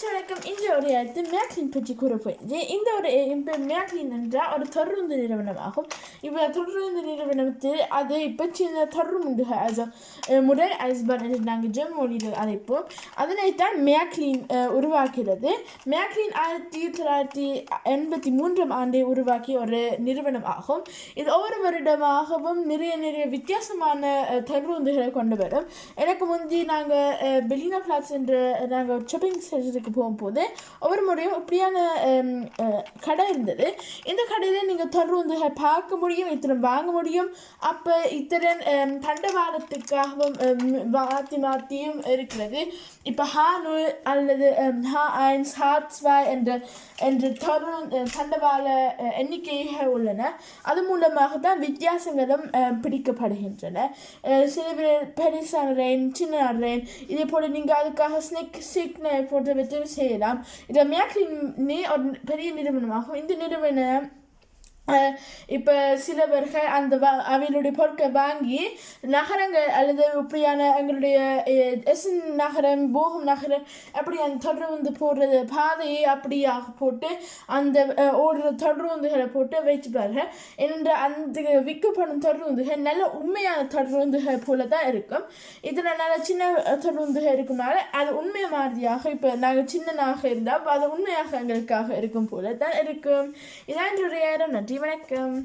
வணக்கம். இந்த ஒரு இடத்து மேக்லின் பற்றி கூற போயிடுது. இந்த ஒரு இப்போ மேக்லின் என்றால் ஒரு தொடர்ந்து நிறுவனமாகும். இப்போ தொடர்ந்து நிறுவனத்தில் அது இப்போ சின்ன தொடர்ந்து முதல் ஐஸ்பர்ன் என்று நாங்கள் ஜெர்மன் மொழியில் அழைப்போம். அதனைத்தான் மேக்லின் உருவாக்கிறது. மேக்லின் 1983 உருவாக்கிய ஒரு நிறுவனம் ஆகும். இது ஒவ்வொரு வருடமாகவும் நிறைய வித்தியாசமான தொடர்ந்துகளை கொண்டு வரும். எனக்கு முந்தி நாங்கள் பெலினா பிளாட்ஸ் என்று நாங்கள் ஷாப்பிங் சென்டருக்கு போகும்போது ஒவ்வொரு முறையும் இப்படியான கடை இருந்தது. இந்த கடையில் நீங்கள் தொடர்ந்துகள் பார்க்க முடியும், இத்தனை வாங்க முடியும். அப்போ இத்தனை தண்டவாளத்துக்காகவும் மாற்றியும் இருக்கிறது. இப்போ H0 அல்லது H1 H2 என்ற தண்டவாள எண்ணிக்கைகள் உள்ளன. அது மூலமாக தான் வித்தியாசங்களும் பிடிக்கப்படுகின்றன. சில பேர் பெருசான ரெயின், சின்ன ரெயின், இதே போல் நீங்கள் அதுக்காக சிக்னை போட்டு வச்சு செய்யலாம். இதை மேக்லின் ஒரு பெரிய நிறுவனமாகும். இந்த நிறுவனம் இப்போ சிலவர்கள் அந்த அவங்களுடைய பொருட்களை வாங்கி நகரங்கள் அல்லது இப்படியான எங்களுடைய எஸ்என் நகரம், போகம் நகரம் அப்படி அந்த தொடர்ந்து போடுறது பாதையை அப்படியாக போட்டு அந்த ஓடுற தொடர்ந்துகளை போட்டு வச்சுப்பார்கள். ஏனென்ற அந்த விற்கப்படும் தொடர்ந்துகள் நல்ல உண்மையான தொடர்ந்துகள் போல தான் இருக்கும். இதில் நல்ல சின்ன தொடர்ந்துகள் இருக்குனால அது உண்மை மாதிரியாக இப்போ நாங்கள் சின்னனாக இருந்தால் அது உண்மையாக எங்களுக்காக இருக்கும் போல தான் இருக்கும். இதான் என்னுடைய நன்றி. வணக்கம்.